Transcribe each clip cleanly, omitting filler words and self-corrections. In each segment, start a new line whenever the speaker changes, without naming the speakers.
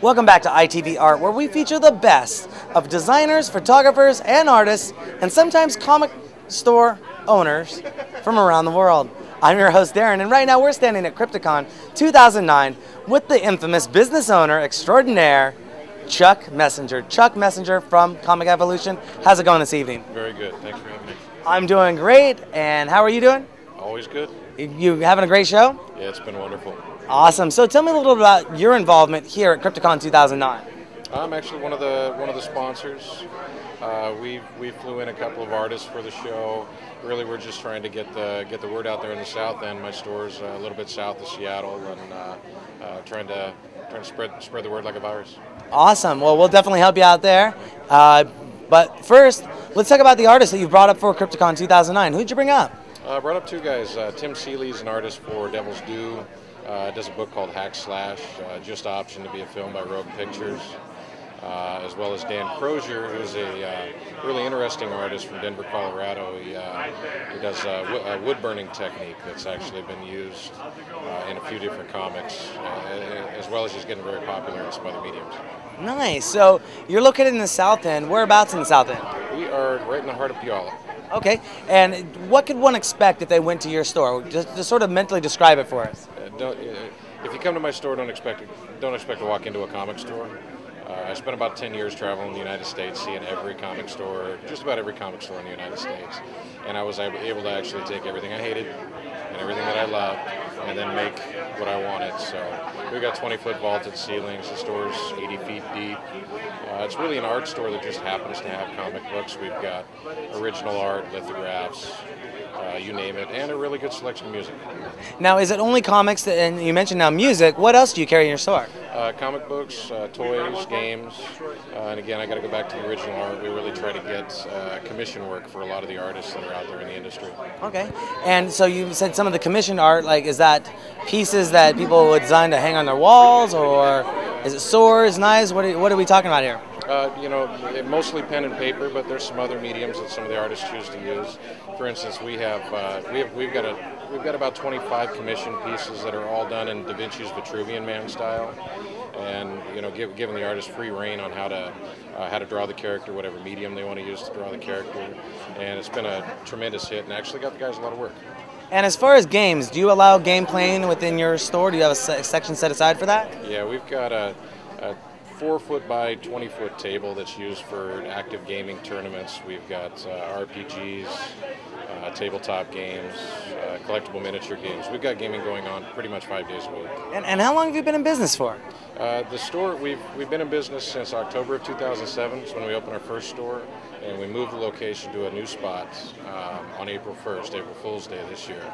Welcome back to ITV Art, where we feature the best of designers, photographers, and artists, and sometimes comic store owners from around the world. I'm your host, Darren, and right now we're standing at Crypticon 2009 with the infamous business owner extraordinaire, Chuck Messenger. Chuck Messenger from Comic Evolution. How's it going this evening?
Very good. Thanks for having me.
I'm doing great, and how are you doing?
Always good.
You having a great show?
Yeah, it's been wonderful.
Awesome. So tell me a little bit about your involvement here at Crypticon 2009.
I'm actually one of the sponsors. We flew in a couple of artists for the show. Really, we're just trying to get the word out there in the South End. My store's a little bit south of Seattle, and trying to spread the word like a virus.
Awesome. Well, we'll definitely help you out there. But first, let's talk about the artists that you brought up for Crypticon 2009. Who'd you bring up?
I brought up two guys. Tim Seeley's an artist for Devil's Due. Does a book called Hack Slash, just optioned to be a film by Rogue Pictures, as well as Dan Crozier, who's a really interesting artist from Denver, Colorado. He does a wood burning technique that's actually been used in a few different comics, as well as he's getting very popular in some other mediums.
Nice. So you're located in the South End. Whereabouts in the South End?
We are right in the heart of Puyallup.
Okay. And what could one expect if they went to your store? Just sort of mentally describe it for us.
If you come to my store, don't expect to walk into a comic store. I spent about 10 years traveling the United States, seeing every comic store, just about every comic store in the United States. And I was able to actually take everything I hated and everything that I loved and then make what I wanted. So we've got 20-foot vaulted ceilings. The store's 80 feet deep. It's really an art store that just happens to have comic books. We've got original art, lithographs, you name it, and a really good selection of music.
Now, is it only comics, and you mentioned now music, what else do you carry in your store?
Comic books, toys, games, and again, I got to go back to the original art. We really try to get commission work for a lot of the artists that are out there in the industry. Okay, and so you said some of the commissioned art, like is that pieces that people would design to hang on their walls, or is it swords, knives? What are we talking about here? Mostly pen and paper, but there's some other mediums that some of the artists choose to use. For instance, we've got about 25 commission pieces that are all done in Da Vinci's Vitruvian Man style, and giving the artist free reign on how to draw the character, whatever medium they want to use to draw the character, and it's been a tremendous hit, and actually got the guys a lot of work.
And as far as games, do you allow game playing within your store? Do you have a section set aside for that?
Yeah, we've got a 4-foot by 20-foot table that's used for active gaming tournaments. We've got RPGs, tabletop games, collectible miniature games. We've got gaming going on pretty much 5 days a week.
And how long have you been in business for?
The store, we've been in business since October of 2007. It's when we opened our first store, and we moved the location to a new spot on April 1st, April Fool's Day this year.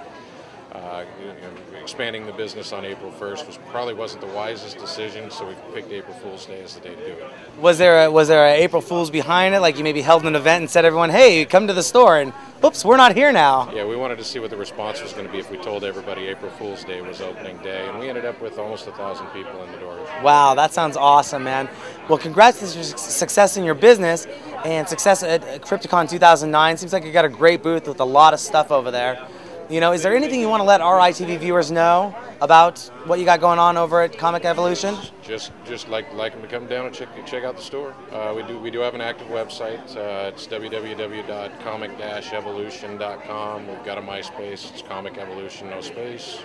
Expanding the business on April 1st probably wasn't the wisest decision, so we picked April Fool's Day as the day to do it.
Was there a April Fool's behind it? Like you maybe held an event and said everyone, hey, come to the store, and oops, we're not here now.
Yeah, we wanted to see what the response was going to be if we told everybody April Fool's Day was opening day, and we ended up with almost 1,000 people in the doors. Wow,
that sounds awesome, man. Well, congrats on your success in your business and success at Crypticon 2009. Seems like you got a great booth with a lot of stuff over there. Is there anything you want to let our ITV viewers know about what you got going on over at Comic Evolution?
Just like them to come down and check out the store. We do have an active website. It's www.comic-evolution.com. We've got a MySpace. It's Comic Evolution, no space.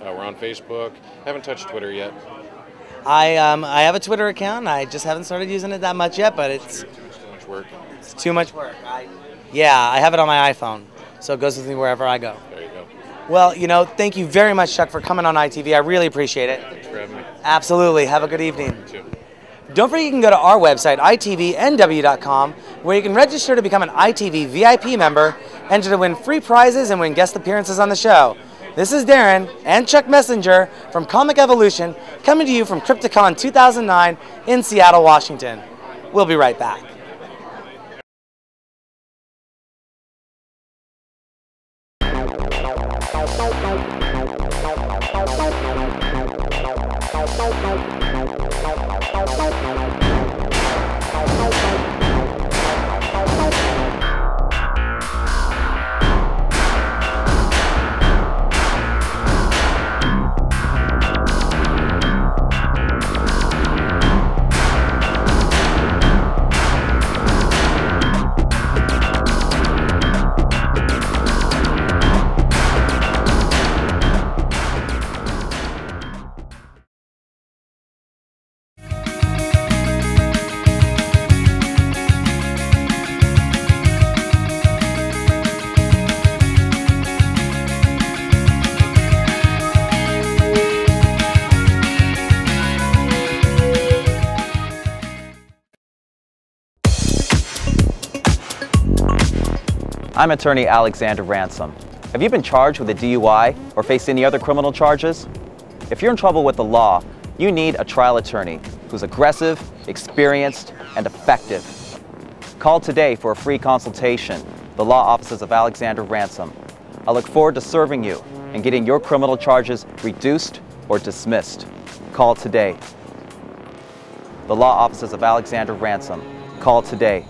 We're on Facebook. Haven't touched Twitter yet.
I have a Twitter account. I just haven't started using it that much yet, but it's
too much work.
It's too much work. I have it on my iPhone, so it goes with me wherever I go.
There you go.
Well, thank you very much, Chuck, for coming on ITV. I really appreciate it.
Thanks for having me.
Absolutely. Have a good evening.
You too.
Don't forget you can go to our website, itvnw.com, where you can register to become an ITV VIP member, enter to win free prizes, and win guest appearances on the show. This is Darren and Chuck Messenger from Comic Evolution, coming to you from Crypticon 2009 in Seattle, Washington. We'll be right back.
I'm attorney Alexander Ransom. Have you been charged with a DUI or faced any other criminal charges? If you're in trouble with the law, you need a trial attorney who's aggressive, experienced, and effective. Call today for a free consultation. The law offices of Alexander Ransom. I look forward to serving you and getting your criminal charges reduced or dismissed. Call today. The law offices of Alexander Ransom. Call today.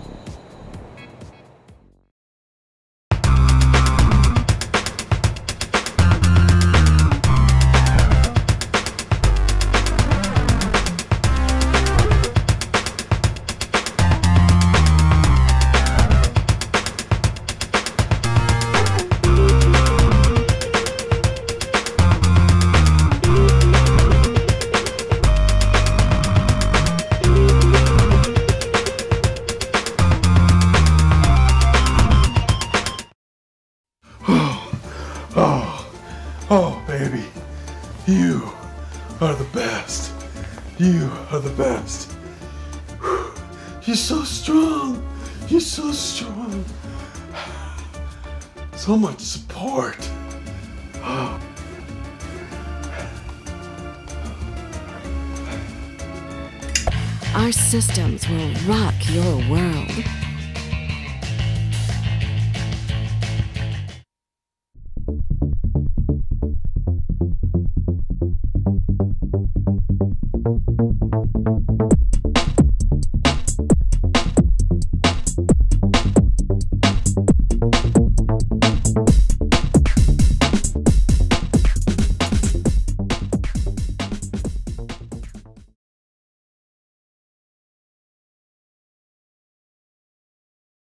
Oh, baby, you are the best. You are the best. You're so strong. You're so strong. So much support.
Our systems will rock your world.